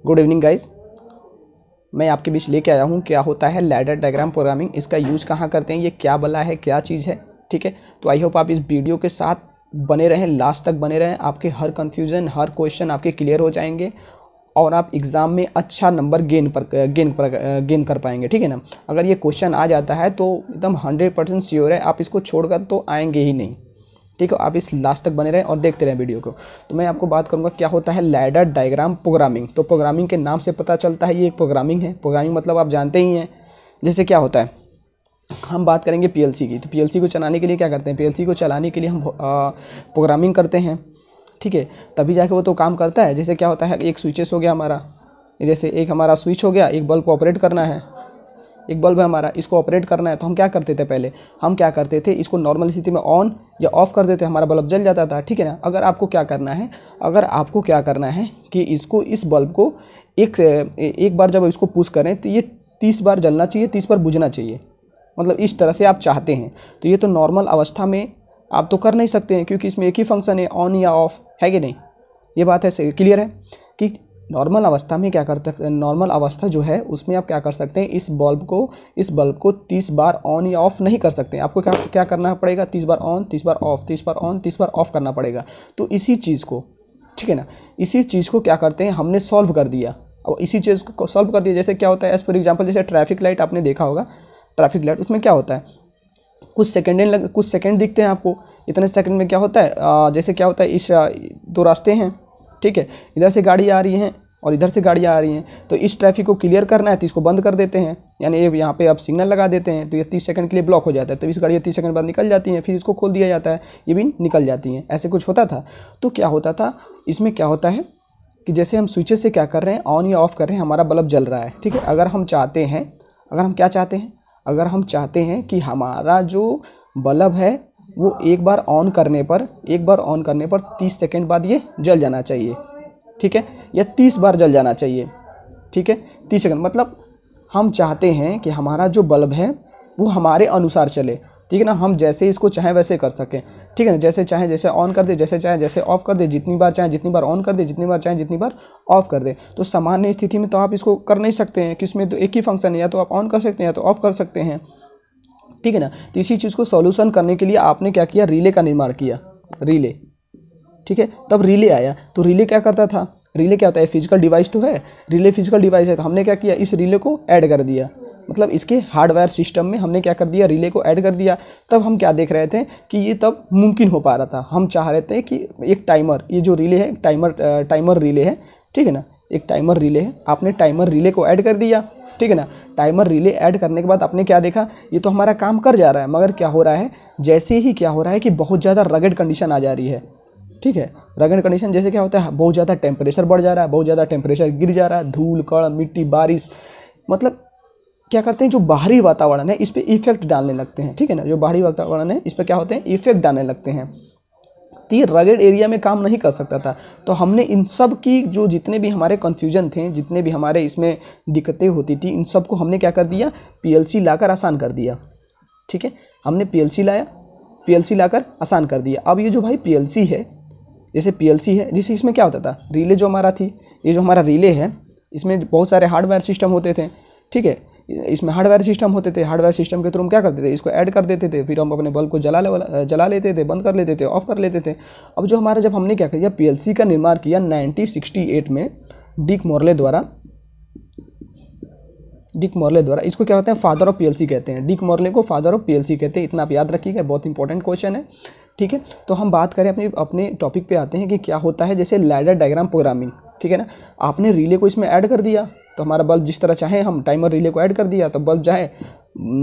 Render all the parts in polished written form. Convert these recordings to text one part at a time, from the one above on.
Good evening guys, मैं आपके बीच लेके आया हूँ क्या होता है लैडर डायग्राम प्रोग्रामिंग, इसका यूज़ कहाँ करते हैं, ये क्या बला है, क्या चीज़ है। ठीक है, तो आई होप आप इस वीडियो के साथ बने रहें, लास्ट तक बने रहें। आपके हर कन्फ्यूज़न, हर क्वेश्चन आपके क्लियर हो जाएंगे और आप एग्ज़ाम में अच्छा नंबर गेन कर पाएंगे। ठीक है ना। अगर ये क्वेश्चन आ जाता है तो एकदम 100% श्योर है आप इसको छोड़कर तो आएंगे ही नहीं। ठीक है, आप इस लास्ट तक बने रहें और देखते रहें वीडियो को। तो मैं आपको बात करूंगा क्या होता है लैडर डायग्राम प्रोग्रामिंग। तो प्रोग्रामिंग के नाम से पता चलता है ये एक प्रोग्रामिंग है। प्रोग्रामिंग मतलब आप जानते ही हैं। जैसे क्या होता है, हम बात करेंगे पीएलसी की। तो पीएलसी को चलाने के लिए क्या करते हैं, पीएलसी को चलाने के लिए हम प्रोग्रामिंग करते हैं। ठीक है, तभी जाके वो तो काम करता है। जैसे क्या होता है, एक स्विचेस हो गया हमारा, जैसे एक हमारा स्विच हो गया, एक बल्ब को ऑपरेट करना है, एक बल्ब है हमारा, इसको ऑपरेट करना है। तो हम क्या करते थे, पहले हम क्या करते थे, इसको नॉर्मल स्थिति में ऑन या ऑफ कर देते, हमारा बल्ब जल जाता था। ठीक है ना। अगर आपको क्या करना है कि इसको, इस बल्ब को एक बार जब इसको पुश करें तो ये 30 बार जलना चाहिए, 30 बार बुझना चाहिए। मतलब इस तरह से आप चाहते हैं। तो ये तो नॉर्मल अवस्था में आप तो कर नहीं सकते हैं, क्योंकि इसमें एक ही फंक्शन है, ऑन या ऑफ, है कि नहीं। ये बात है, क्लियर है कि नॉर्मल अवस्था में क्या करते हैं, नॉर्मल अवस्था जो है उसमें आप क्या कर सकते हैं, इस बल्ब को 30 बार ऑन या ऑफ नहीं कर सकते हैं। आपको क्या करना पड़ेगा, 30 बार ऑन, 30 बार ऑफ, 30 बार ऑन, 30 बार ऑफ करना पड़ेगा। तो इसी चीज़ को, ठीक है ना, इसी चीज़ को क्या करते हैं, हमने सॉल्व कर दिया। और इसी चीज़ को सॉल्व कर दिया। जैसे क्या होता है, एज फॉर एग्जाम्पल, जैसे ट्रैफिक लाइट आपने देखा होगा। ट्रैफिक लाइट, उसमें क्या होता है, कुछ सेकंड दिखते हैं आपको। इतने सेकंड में क्या होता है, जैसे क्या होता है, इस दो रास्ते हैं, ठीक है, इधर से गाड़ी आ रही हैं और इधर से गाड़ियाँ आ रही हैं। तो इस ट्रैफिक को क्लियर करना है तो इसको बंद कर देते हैं, यानी ये यहाँ पे आप सिग्नल लगा देते हैं। तो ये 30 सेकंड के लिए ब्लॉक हो जाता है। तो इस गाड़ी 30 सेकंड बाद निकल जाती हैं, फिर इसको खोल दिया जाता है, ये भी निकल जाती हैं। ऐसे कुछ होता था। तो क्या होता था, इसमें क्या होता है कि जैसे हम स्विचेस से क्या कर रहे हैं, ऑन या ऑफ कर रहे हैं, हमारा बल्ब जल रहा है। ठीक है, अगर हम चाहते हैं कि हमारा जो बल्ब है वो एक बार ऑन करने पर 30 सेकंड बाद ये जल जाना चाहिए। ठीक है, या 30 बार जल जाना चाहिए। ठीक है, 30 सेकंड मतलब हम चाहते हैं कि हमारा जो बल्ब है वो हमारे अनुसार चले। ठीक है ना, हम जैसे इसको चाहें वैसे कर सकें। ठीक है ना, जैसे चाहें जैसे ऑन कर दे, जैसे चाहें जैसे ऑफ कर दे, जितनी बार चाहें जितनी बार ऑन कर दे, जितनी बार चाहें जितनी बार ऑफ कर दे। तो सामान्य स्थिति में तो आप इसको कर नहीं सकते हैं, कि इसमें तो एक ही फंक्शन है, या तो आप ऑन कर सकते हैं या तो ऑफ कर सकते हैं। ठीक है ना। तो इसी चीज़ को सॉल्यूशन करने के लिए आपने क्या किया, रिले का निर्माण किया, रिले। ठीक है, तब रिले आया। तो रिले क्या करता था, रिले क्या होता है, फिजिकल डिवाइस तो है, रिले फिजिकल डिवाइस है। तो हमने क्या किया, इस रिले को ऐड कर दिया, मतलब इसके हार्डवेयर सिस्टम में हमने क्या कर दिया, रिले को ऐड कर दिया। तब हम क्या देख रहे थे कि ये तब मुमकिन हो पा रहा था। हम चाह रहे थे कि एक टाइमर, ये जो रिले है टाइमर रिले है, ठीक है ना, एक टाइमर रिले है। आपने टाइमर रिले को ऐड कर दिया, ठीक है ना। टाइमर रिले ऐड करने के बाद आपने क्या देखा, ये तो हमारा काम कर जा रहा है, मगर क्या हो रहा है, जैसे ही क्या हो रहा है कि बहुत ज़्यादा रगड़ कंडीशन आ जा रही है। ठीक है, रगड़ कंडीशन जैसे क्या होता है, बहुत ज़्यादा टेम्परेचर बढ़ जा रहा है, बहुत ज़्यादा टेम्परेचर गिर जा रहा है, धूल कण मिट्टी बारिश, मतलब क्या करते हैं, जो बाहरी वातावरण है इस पर इफेक्ट डालने लगते हैं। ठीक है ना, जो बाहरी वातावरण है इस पर क्या होते हैं, इफेक्ट डालने लगते हैं। तो ये रगड़ एरिया में काम नहीं कर सकता था। तो हमने इन सब की, जो जितने भी हमारे कन्फ्यूजन थे, जितने भी हमारे इसमें दिक्कतें होती थी, इन सब को हमने क्या कर दिया, पीएलसी लाकर आसान कर दिया। ठीक है, हमने पीएलसी लाकर आसान कर दिया। अब ये जो भाई पीएलसी है, जैसे पीएलसी है, जैसे इसमें क्या होता था, रिले जो हमारा थी, ये जो हमारा रिले है, इसमें बहुत सारे हार्डवेयर सिस्टम होते थे। ठीक है, इसमें हार्डवेयर सिस्टम होते थे। हार्डवेयर सिस्टम के थ्रू हम क्या करते थे, इसको ऐड कर देते थे, फिर हम अपने बल्ब को जला लेते थे, बंद कर लेते थे, ऑफ कर लेते थे। अब जो हमारा, जब हमने क्या किया, पीएलसी का निर्माण किया 1968 में डिक मोर्ले द्वारा। इसको क्या कहते हैं, फादर ऑफ पीएलसी कहते हैं। डिक मोर्ले को फादर ऑफ पीएलसी कहते हैं। इतना आप याद रखिएगा, बहुत इंपॉर्टेंट क्वेश्चन है। ठीक है, तो हम बात करें अपने टॉपिक पे आते हैं कि क्या होता है जैसे लैडर डायग्राम प्रोग्रामिंग। ठीक है ना, आपने रिले को इसमें ऐड कर दिया, तो हमारा बल्ब जिस तरह चाहे, हम टाइमर रिले को ऐड कर दिया तो बल्ब चाहे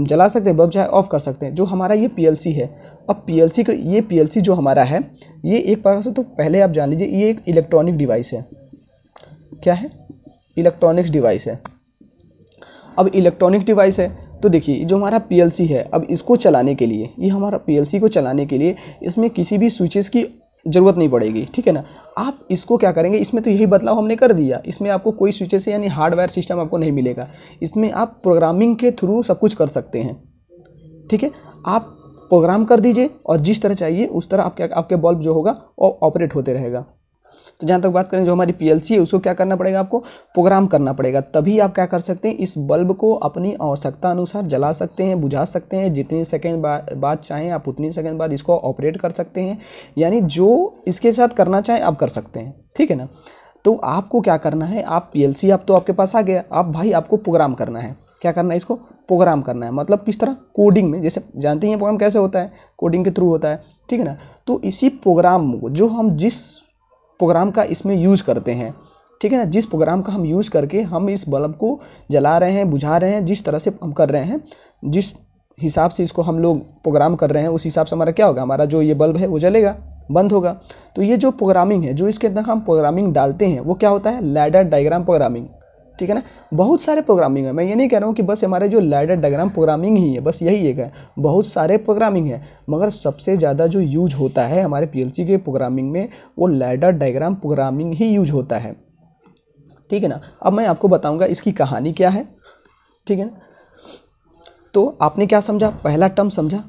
जला सकते हैं, बल्ब चाहे ऑफ कर सकते हैं। जो हमारा ये पीएलसी है, अब ये पीएलसी जो हमारा है, ये एक प्रकार से, तो पहले आप जान लीजिए, ये एक इलेक्ट्रॉनिक डिवाइस है। क्या है, इलेक्ट्रॉनिक्स डिवाइस है। अब इलेक्ट्रॉनिक डिवाइस है तो देखिए, जो हमारा पीएलसी है, अब इसको चलाने के लिए, ये हमारा पीएलसी को चलाने के लिए इसमें किसी भी स्विचेस की ज़रूरत नहीं पड़ेगी। ठीक है ना, आप इसको क्या करेंगे, इसमें तो यही बदलाव हमने कर दिया। इसमें आपको कोई स्विचेस यानी हार्डवेयर सिस्टम आपको नहीं मिलेगा। इसमें आप प्रोग्रामिंग के थ्रू सब कुछ कर सकते हैं। ठीक है, आप प्रोग्राम कर दीजिए और जिस तरह चाहिए उस तरह आपके बल्ब जो होगा वो ऑपरेट होते रहेगा। तो जहाँ तक बात करें जो हमारी पीएलसी है उसको क्या करना पड़ेगा, आपको प्रोग्राम करना पड़ेगा, तभी आप क्या कर सकते हैं, इस बल्ब को अपनी आवश्यकता अनुसार जला सकते हैं, बुझा सकते हैं, जितनी सेकेंड बाद चाहें आप उतनी सेकेंड बाद इसको ऑपरेट कर सकते हैं, यानी जो इसके साथ करना चाहें आप कर सकते हैं, ठीक है ना। तो आपको क्या करना है, आप पीएलसी आप तो आपके पास आ गया, आप भाई आपको प्रोग्राम करना है, क्या करना है, इसको प्रोग्राम करना है, मतलब किस तरह, कोडिंग में, जैसे जानते हैं प्रोग्राम कैसे होता है, कोडिंग के थ्रू होता है, ठीक है ना। तो इसी प्रोग्राम को जो हम जिस प्रोग्राम का इसमें यूज़ करते हैं, ठीक है ना, जिस प्रोग्राम का हम यूज़ करके हम इस बल्ब को जला रहे हैं, बुझा रहे हैं, जिस तरह से हम कर रहे हैं, जिस हिसाब से इसको हम लोग प्रोग्राम कर रहे हैं, उस हिसाब से हमारा क्या होगा, हमारा जो ये बल्ब है वो जलेगा, बंद होगा। तो ये जो प्रोग्रामिंग है, जो इसके अंदर हम प्रोग्रामिंग डालते हैं, वो क्या होता है, लैडर डायग्राम प्रोग्रामिंग, ठीक है ना। बहुत सारे प्रोग्रामिंग है, मैं ये नहीं कह रहा हूँ कि बस हमारे जो लैडर डायग्राम प्रोग्रामिंग ही है, बस यही एक है, बहुत सारे प्रोग्रामिंग है, मगर सबसे ज़्यादा जो यूज होता है हमारे पीएलसी के प्रोग्रामिंग में वो लैडर डायग्राम प्रोग्रामिंग ही यूज होता है, ठीक है ना। अब मैं आपको बताऊँगा इसकी कहानी क्या है, ठीक है ना। तो आपने क्या समझा, पहला टर्म समझा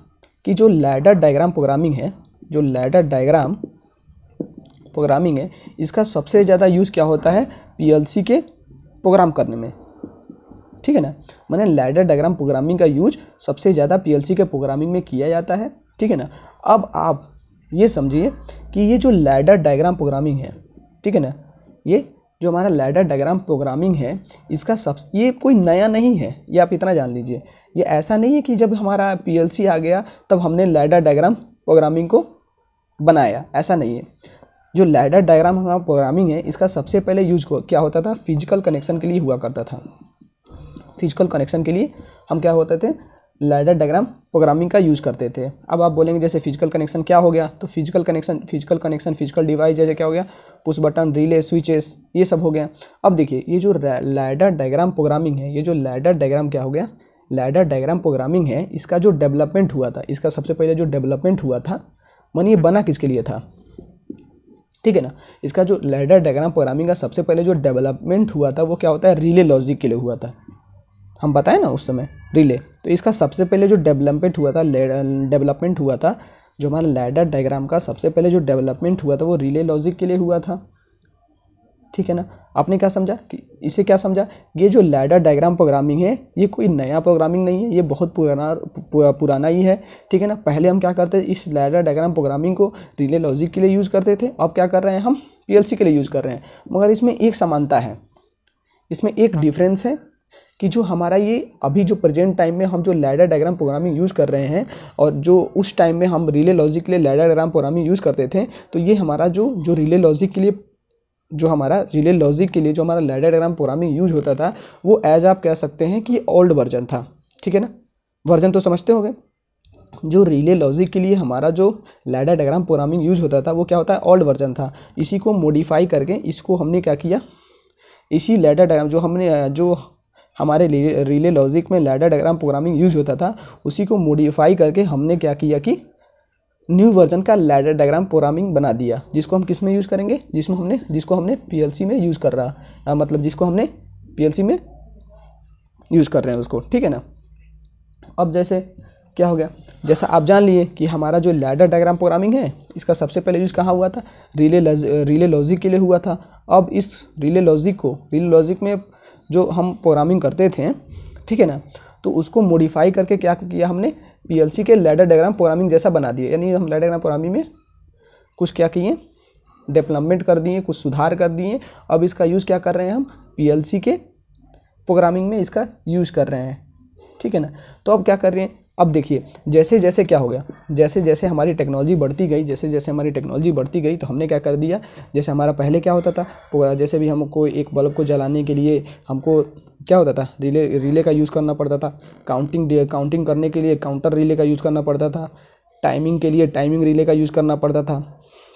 कि जो लैडर डायग्राम प्रोग्रामिंग है, जो लैडर डायग्राम प्रोग्रामिंग है, इसका सबसे ज़्यादा यूज़ क्या होता है, पीएलसी के प्रोग्राम करने में, ठीक है ना। मैंने लैडर डायग्राम प्रोग्रामिंग का यूज सबसे ज़्यादा पीएलसी के प्रोग्रामिंग में किया जाता है, ठीक है ना। अब आप ये समझिए कि ये जो लैडर डायग्राम प्रोग्रामिंग है, ठीक है ना, ये जो हमारा लैडर डायग्राम प्रोग्रामिंग है, इसका ये कोई नया नहीं है, ये आप इतना जान लीजिए। ये ऐसा नहीं है कि जब हमारा पीएलसी आ गया तब हमने लैडर डायग्राम प्रोग्रामिंग को बनाया, ऐसा नहीं है। जो लैडर डायग्राम हमारा प्रोग्रामिंग है, इसका सबसे पहले यूज क्या होता था, फिजिकल कनेक्शन के लिए हुआ करता था। फिजिकल कनेक्शन के लिए हम क्या होते थे, लैडर डायग्राम प्रोग्रामिंग का यूज़ करते थे। अब आप बोलेंगे जैसे फिजिकल कनेक्शन क्या हो गया, तो फिजिकल कनेक्शन फिजिकल डिवाइस जैसे क्या हो गया, पुश बटन, रिले, स्विचेस, ये सब हो गया। अब देखिए ये जो लैडर डायग्राम प्रोग्रामिंग है, ये जो लैडर डायग्राम क्या हो गया, लैडर डायग्राम प्रोग्रामिंग है, इसका जो डेवलपमेंट हुआ था, इसका सबसे पहले जो डेवलपमेंट हुआ था, मानिए बना किसके लिए था, ठीक है ना। इसका जो लैडर डायग्राम प्रोग्रामिंग का सबसे पहले जो डेवलपमेंट हुआ था वो क्या होता है, रिले लॉजिक के लिए हुआ था, हम बताएं ना उस समय रिले। तो इसका सबसे पहले जो डेवलपमेंट हुआ था, जो हमारा लैडर डायग्राम का सबसे पहले जो डेवलपमेंट हुआ था वो रिले लॉजिक के लिए हुआ था, ठीक है ना। आपने क्या समझा कि इसे क्या समझा, ये जो लैडर डायग्राम प्रोग्रामिंग है ये कोई नया प्रोग्रामिंग नहीं है, ये बहुत पुराना ही है, ठीक है ना। पहले हम क्या करते थे, इस लैडर डायग्राम प्रोग्रामिंग को रिले लॉजिक के लिए यूज़ करते थे, अब क्या कर रहे हैं, हम पीएलसी के लिए यूज़ कर रहे हैं। मगर इसमें एक समानता है, इसमें एक डिफरेंस है कि जो हमारा ये अभी जो प्रेजेंट टाइम में हम जो लैडर डायग्राम प्रोग्रामिंग यूज़ कर रहे हैं और जो उस टाइम में हम रिले लॉजिक के लिए लैडर डायग्राम प्रोग्रामिंग यूज़ करते थे, तो ये हमारा जो रिले लॉजिक के लिए जो हमारा लैडर डायग्राम प्रोग्रामिंग यूज होता था वो एज आप कह सकते हैं कि ओल्ड वर्जन था, ठीक है ना। वर्जन तो समझते होंगे। जो रिले लॉजिक के लिए हमारा जो लैडर डायग्राम प्रोग्रामिंग यूज होता था वो क्या होता है, ओल्ड वर्जन था। इसी को मॉडिफाई करके इसको हमने क्या किया, इसी लैडर डायग्राम जो हमारे रिले लॉजिक में लैडर डायग्राम प्रोग्रामिंग यूज होता था उसी को मॉडिफाई करके हमने क्या किया कि न्यू वर्जन का लैडर डायग्राम प्रोग्रामिंग बना दिया, जिसको हम किस में यूज़ करेंगे, जिसको हमने पीएलसी में यूज़ कर रहा, मतलब जिसको हमने पीएलसी में यूज़ कर रहे हैं उसको, ठीक है ना। अब जैसे क्या हो गया, जैसा आप जान लिए कि हमारा जो लैडर डायग्राम प्रोग्रामिंग है इसका सबसे पहले यूज़ कहाँ हुआ था, रिले लॉजिक के लिए हुआ था। अब इस रिले लॉजिक में जो हम प्रोग्रामिंग करते थे, ठीक है ना, तो उसको मॉडिफाई करके क्या किया हमने, पीएलसी के लैडर डायग्राम प्रोग्रामिंग जैसा बना दिया। यानी हम लैडर डायग्राम प्रोग्रामिंग में कुछ क्या किए, डेवलपमेंट कर दिए, कुछ सुधार कर दिए। अब इसका यूज़ क्या कर रहे हैं, हम पीएलसी के प्रोग्रामिंग में इसका यूज़ कर रहे हैं, ठीक है ना। तो अब क्या कर रहे हैं, अब देखिए जैसे जैसे क्या हो गया, जैसे जैसे हमारी टेक्नोलॉजी बढ़ती गई तो हमने क्या कर दिया, जैसे हमारा पहले क्या होता था, जैसे भी हमको एक बल्ब को जलाने के लिए हमको क्या होता था, रिले का यूज़ करना पड़ता था, काउंटिंग करने के लिए काउंटर रिले का यूज़ करना पड़ता था, टाइमिंग के लिए टाइमिंग रिले का यूज़ करना पड़ता था,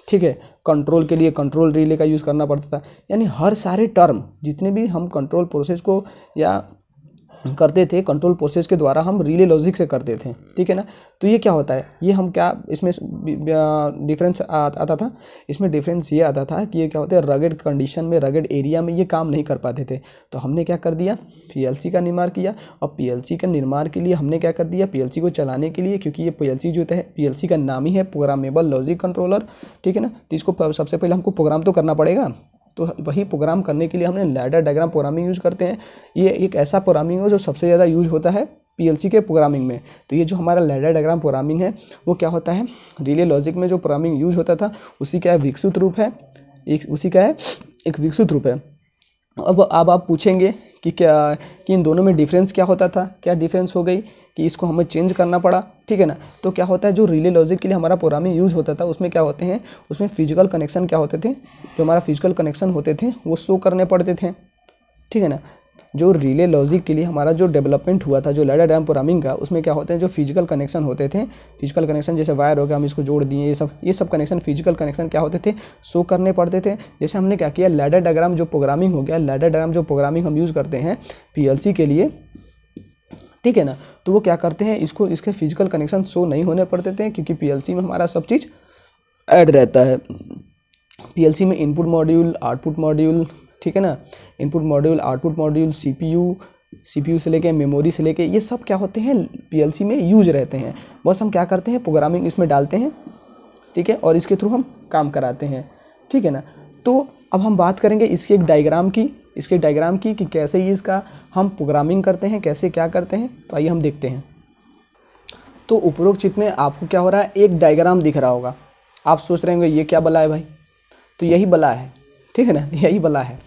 ठीक है, कंट्रोल के लिए कंट्रोल रिले का यूज़ करना पड़ता था। यानी हर सारे टर्म जितने भी हम कंट्रोल प्रोसेस को या करते थे कंट्रोल प्रोसेस के द्वारा, हम रिले लॉजिक से करते थे, ठीक है ना। तो ये क्या होता है, ये हम क्या इसमें डिफरेंस आता था, इसमें डिफरेंस ये आता था कि ये क्या होता है, रगेड कंडीशन में, रगेड एरिया में ये काम नहीं कर पाते थे। तो हमने क्या कर दिया, पीएलसी का निर्माण किया। और पीएलसी का निर्माण के लिए हमने क्या कर दिया, पीएलसी को चलाने के लिए, क्योंकि ये पीएलसी जो है, पीएलसी का नाम ही है प्रोग्रामेबल लॉजिक कंट्रोलर, ठीक है ना। तो इसको सबसे पहले हमको प्रोग्राम तो करना पड़ेगा, तो वही प्रोग्राम करने के लिए हमने लैडर डायग्राम प्रोग्रामिंग यूज़ करते हैं। ये एक ऐसा प्रोग्रामिंग है जो सबसे ज़्यादा यूज होता है पीएलसी के प्रोग्रामिंग में। तो ये जो हमारा लैडर डायग्राम प्रोग्रामिंग है वो क्या होता है, रिले लॉजिक में जो प्रोग्रामिंग यूज होता था उसी का विकसित रूप है, उसी का है एक विकसित रूप है। अब आप पूछेंगे कि क्या, कि इन दोनों में डिफरेंस क्या होता था, क्या डिफरेंस हो गई कि इसको हमें चेंज करना पड़ा, ठीक है ना। तो क्या होता है, जो रिले लॉजिक के लिए हमारा प्रोग्रामिंग यूज़ होता था उसमें क्या होते हैं, उसमें फिजिकल कनेक्शन क्या होते थे, जो हमारा फिजिकल कनेक्शन होते थे वो शो करने पड़ते थे, ठीक है ना। जो रिले लॉजिक के लिए हमारा जो डेवलपमेंट हुआ था, जो लैडर डायग्राम प्रोग्रामिंग का, उसमें क्या होते हैं, जो फिजिकल कनेक्शन होते थे, फिजिकल कनेक्शन जैसे वायर हो गया, हम इसको जोड़ दिए, ये सब कनेक्शन, फिजिकल कनेक्शन क्या होते थे, शो करने पड़ते थे। जैसे हमने क्या किया, लैडर डायग्राम जो प्रोग्रामिंग हो गया, लैडर डायग्राम जो प्रोग्रामिंग हम यूज़ करते हैं पीएलसी के लिए, ठीक है ना। तो वो क्या करते हैं, इसके फिजिकल कनेक्शन शो नहीं होने पड़ते थे, क्योंकि पीएलसी में हमारा सब चीज़ ऐड रहता है। पीएलसी में इनपुट मॉड्यूल, आउटपुट मॉड्यूल, ठीक है ना, input module, output module, CPU से लेके मेमोरी से लेके, ये सब क्या होते हैं पीएलसी में यूज रहते हैं। बस हम क्या करते हैं, प्रोग्रामिंग इसमें डालते हैं, ठीक है, और इसके थ्रू हम काम कराते हैं, ठीक है ना। तो अब हम बात करेंगे इसके एक डायग्राम की, कि कैसे ये इसका हम प्रोग्रामिंग करते हैं, कैसे क्या करते हैं। तो आइए हम देखते हैं। तो उपरोक्त चित्र में आपको क्या हो रहा है, एक डायग्राम दिख रहा होगा। आप सोच रहे होंगे ये क्या बला है भाई, तो यही बला है, ठीक है ना, यही बला है।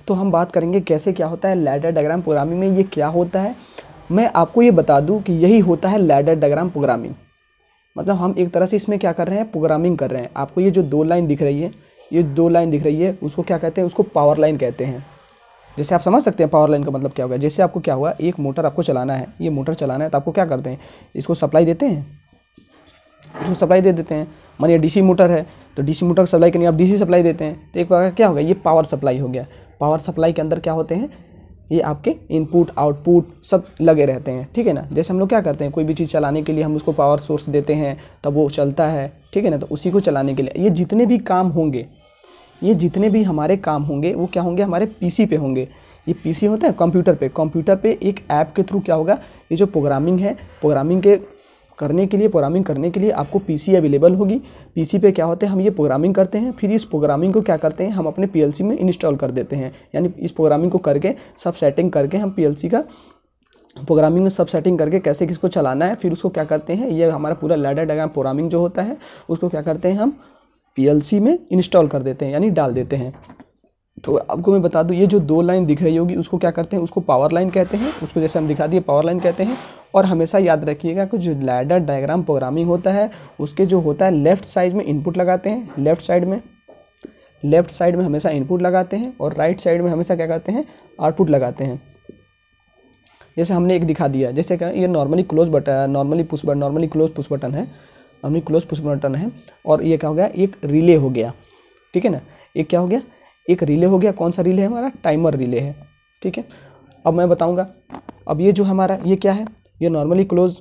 तो हम बात करेंगे कैसे क्या होता है लैडर डायग्राम प्रोग्रामिंग में, ये क्या होता है। मैं आपको ये बता दूं कि यही होता है लैडर डायग्राम प्रोग्रामिंग। मतलब हम एक तरह से इसमें क्या कर रहे हैं, प्रोग्रामिंग कर रहे हैं। आपको ये जो 2 लाइन दिख रही है, ये 2 लाइन दिख रही है, उसको क्या कहते हैं, उसको पावर लाइन कहते हैं। जैसे आप समझ सकते हैं पावर लाइन का मतलब क्या होगा। जैसे आपको क्या हुआ, एक मोटर आपको चलाना है, ये मोटर चलाना है, तो आपको क्या करते हैं, इसको सप्लाई देते हैं, इसको सप्लाई दे देते हैं। मानिए डीसी मोटर है, तो डीसी मोटर को सप्लाई करनी, आप डीसी सप्लाई देते हैं, तो एक बार क्या होगा, ये पावर सप्लाई हो गया। पावर सप्लाई के अंदर क्या होते हैं, ये आपके इनपुट आउटपुट सब लगे रहते हैं, ठीक है ना। जैसे हम लोग क्या करते हैं, कोई भी चीज़ चलाने के लिए हम उसको पावर सोर्स देते हैं, तब वो चलता है, ठीक है ना। तो उसी को चलाने के लिए ये जितने भी काम होंगे, ये जितने भी हमारे काम होंगे वो क्या होंगे, हमारे पीसी पे होंगे। ये पीसी होता है कंप्यूटर पे एक ऐप के थ्रू क्या होगा, ये जो प्रोग्रामिंग है, प्रोग्रामिंग करने के लिए आपको पीसी अवेलेबल होगी। पीसी पे क्या होते हैं, हम ये प्रोग्रामिंग करते हैं, फिर इस प्रोग्रामिंग को क्या करते हैं, हम अपने पीएलसी में इंस्टॉल कर देते हैं। यानी इस प्रोग्रामिंग को करके सब सेटिंग करके हम पीएलसी का प्रोग्रामिंग में सब सेटिंग करके कैसे किसको चलाना है, फिर उसको क्या करते हैं, ये हमारा पूरा लैडर डायग्राम प्रोग्रामिंग जो होता है उसको क्या करते हैं, हम पीएलसी में इंस्टॉल कर देते हैं, यानी डाल देते हैं। तो आपको मैं बता दूं, ये जो 2 लाइन दिख रही होगी उसको क्या करते हैं, उसको पावर लाइन कहते हैं, उसको जैसे हम दिखा दिए पावर लाइन कहते हैं। और हमेशा याद रखिएगा कि जो लैडर डायग्राम प्रोग्रामिंग होता है उसके जो होता है लेफ्ट साइड में इनपुट लगाते हैं, लेफ्ट साइड में हमेशा इनपुट लगाते हैं, और राइट साइड में हमेशा क्या करते हैं, आउटपुट लगाते हैं। जैसे हमने एक दिखा दिया, जैसे क्या, ये normally close button, normally close push button है, नॉर्मली क्लोज पुश बटन है। और ये क्या हो गया, एक रिले हो गया, ठीक है ना। एक क्या हो गया, एक रिले हो गया। कौन सा रिले है, हमारा टाइमर रिले है, ठीक है। अब मैं बताऊंगा, अब ये जो हमारा ये क्या है, ये नॉर्मली क्लोज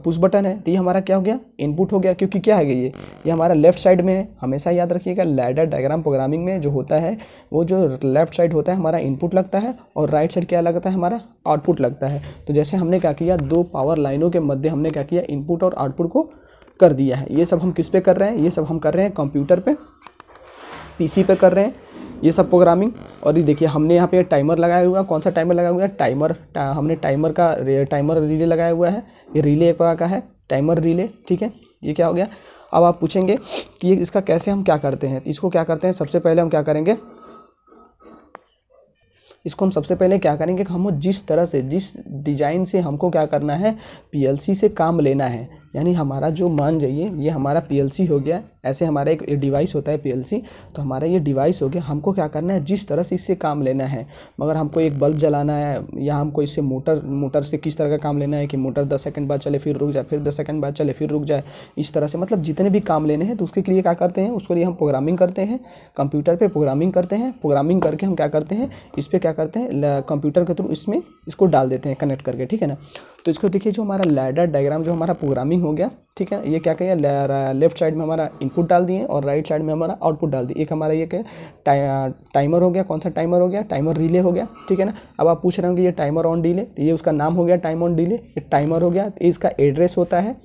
पुश बटन है, तो ये हमारा क्या हो गया, इनपुट हो गया, क्योंकि क्या है ये हमारा लेफ्ट साइड में है। हमेशा याद रखिएगा लैडर डायग्राम प्रोग्रामिंग में जो होता है, वो जो लेफ्ट साइड होता है हमारा इनपुट लगता है, और राइट साइड क्या लगता है, हमारा आउटपुट लगता है। तो जैसे हमने क्या किया, 2 पावर लाइनों के मध्य हमने क्या किया, इनपुट और आउटपुट को कर दिया है। ये सब हम किस पे कर रहे हैं, ये सब हम कर रहे हैं कंप्यूटर पे, पीसी पे कर रहे हैं ये सब प्रोग्रामिंग। और ये देखिए हमने यहाँ पे टाइमर लगाया हुआ है। कौन सा टाइमर लगाया हुआ है, हमने टाइमर रिले लगाया हुआ है। ये रिले एक प्रकार का है, टाइमर रिले, ठीक है। ये क्या हो गया। अब आप पूछेंगे कि ये इसका कैसे हम क्या करते हैं। इसको क्या करते हैं, सबसे पहले हम क्या करेंगे, इसको हम सबसे पहले क्या करेंगे, हम जिस तरह से, जिस डिज़ाइन से हमको क्या करना है, पीएलसी से काम लेना है। यानी हमारा जो, मान जाइए ये हमारा पीएलसी हो गया, ऐसे हमारा एक डिवाइस होता है पीएलसी, तो हमारा ये डिवाइस हो गया, हमको क्या करना है, जिस तरह से इससे काम लेना है। मगर हमको एक बल्ब जलाना है या हमको इससे मोटर से किस तरह का काम लेना है कि मोटर 10 सेकंड बाद चले फिर रुक जाए, फिर 10 सेकंड बाद चले फिर रुक जाए, इस तरह से मतलब जितने भी काम लेने हैं तो उसके लिए क्या करते हैं, उसके लिए हम प्रोग्रामिंग करते हैं, कंप्यूटर पे प्रोग्रामिंग करते हैं। प्रोग्रामिंग करके हम क्या करते हैं, इस पर क्या करते हैं, कंप्यूटर के थ्रू इसमें इसको डाल देते हैं कनेक्ट करके, ठीक है ना। तो इसको देखिए, जो हमारा लैडर डायग्राम जो हमारा प्रोग्रामिंग हो गया, ठीक है, ये क्या कहें, लेफ्ट साइड में हमारा इनपुट डाल दिए और राइट साइड में हमारा आउटपुट डाल दिए। एक हमारा ये क्या टाइमर हो गया, कौन सा टाइमर हो गया, टाइमर रिले हो गया, ठीक है ना। अब आप पूछ रहे होंगे ये टाइमर ऑन डिले, तो ये उसका नाम हो गया टाइम ऑन डिले, ये टाइमर हो गया। तो इसका एड्रेस होता है,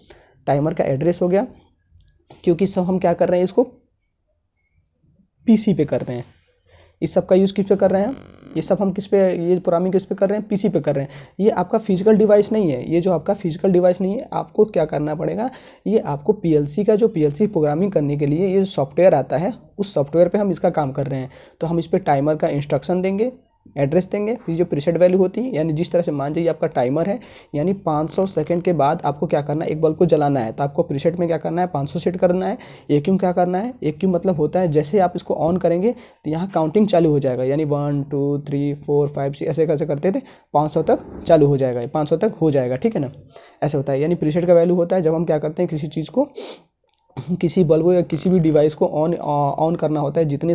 टाइमर का एड्रेस हो गया, क्योंकि सब हम क्या कर रहे हैं, इसको पीसी पे कर रहे हैं। इस सब का यूज़ किस पे कर रहे हैं, ये सब हम किस पे, ये प्रोग्रामिंग किस पे कर रहे हैं, पीसी पे कर रहे हैं। ये आपका फिजिकल डिवाइस नहीं है, ये जो आपका फिजिकल डिवाइस नहीं है, आपको क्या करना पड़ेगा, ये आपको पीएलसी का जो पीएलसी प्रोग्रामिंग करने के लिए ये सॉफ्टवेयर आता है, उस सॉफ्टवेयर पे हम इसका काम कर रहे हैं। तो हम इस पर टाइमर का इंस्ट्रक्शन देंगे, एड्रेस देंगे, फिर जो प्रीसेट वैल्यू होती है, यानी जिस तरह से मान जाइए आपका टाइमर है, यानी 500 सेकंड के बाद आपको क्या करना है, एक बल्ब को जलाना है, तो आपको प्रीसेट में क्या करना है, 500 सेट करना है। एक क्यों क्या करना है, एक क्यों मतलब होता है जैसे आप इसको ऑन करेंगे तो यहाँ काउंटिंग चालू हो जाएगा, यानी 1 2 3 4 5 6 ऐसे कैसे करते थे, 500 तक चालू हो जाएगा, 500 तक हो जाएगा, ठीक है ना। ऐसे होता है, यानी प्रीसेट का वैल्यू होता है जब हम क्या करते हैं, किसी चीज़ को, किसी बल्ब को या किसी भी डिवाइस को ऑन करना होता है, जितने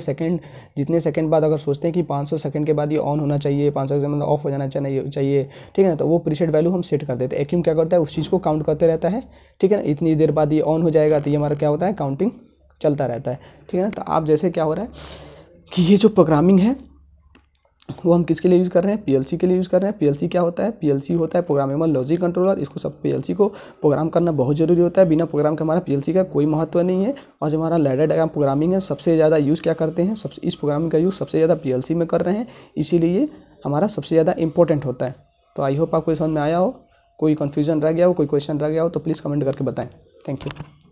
सेकंड बाद अगर सोचते हैं कि 500 सेकंड के बाद ये ऑन होना चाहिए, 500 सेकंड मतलब ऑफ हो जाना चाहिए, ठीक है ना। तो वो प्रीसेट वैल्यू हम सेट कर देते हैं। एक्यूम क्या करता है, उस चीज़ को काउंट करते रहता है, ठीक है ना। इतनी देर बाद ये ऑन हो जाएगा, तो ये हमारा क्या होता है, काउंटिंग चलता रहता है, ठीक है ना। तो आप जैसे क्या हो रहा है कि ये जो प्रोग्रामिंग है वो हम किसके लिए यूज़ कर रहे हैं, पीएलसी के लिए यूज़ कर रहे हैं। पीएलसी क्या होता है, पीएलसी होता है प्रोग्रामेबल लॉजिक कंट्रोलर। इसको सब पीएलसी को प्रोग्राम करना बहुत ज़रूरी होता है, बिना प्रोग्राम के हमारा पीएलसी का कोई महत्व नहीं है। और जो हमारा लैडर डायग्राम प्रोग्रामिंग है, सबसे ज़्यादा यूज़ क्या करते हैं, सबसे इस प्रोग्रामिंग का यूज़ सबसे ज़्यादा पीएलसी में कर रहे हैं, इसीलिए हमारा सबसे ज़्यादा इंपॉर्टेंट होता है। तो आई होप आपको समझ में आया हो, कोई कन्फ्यूजन रह गया हो, कोई क्वेश्चन रह गया हो तो प्लीज़ कमेंट करके बताएँ। Thank you.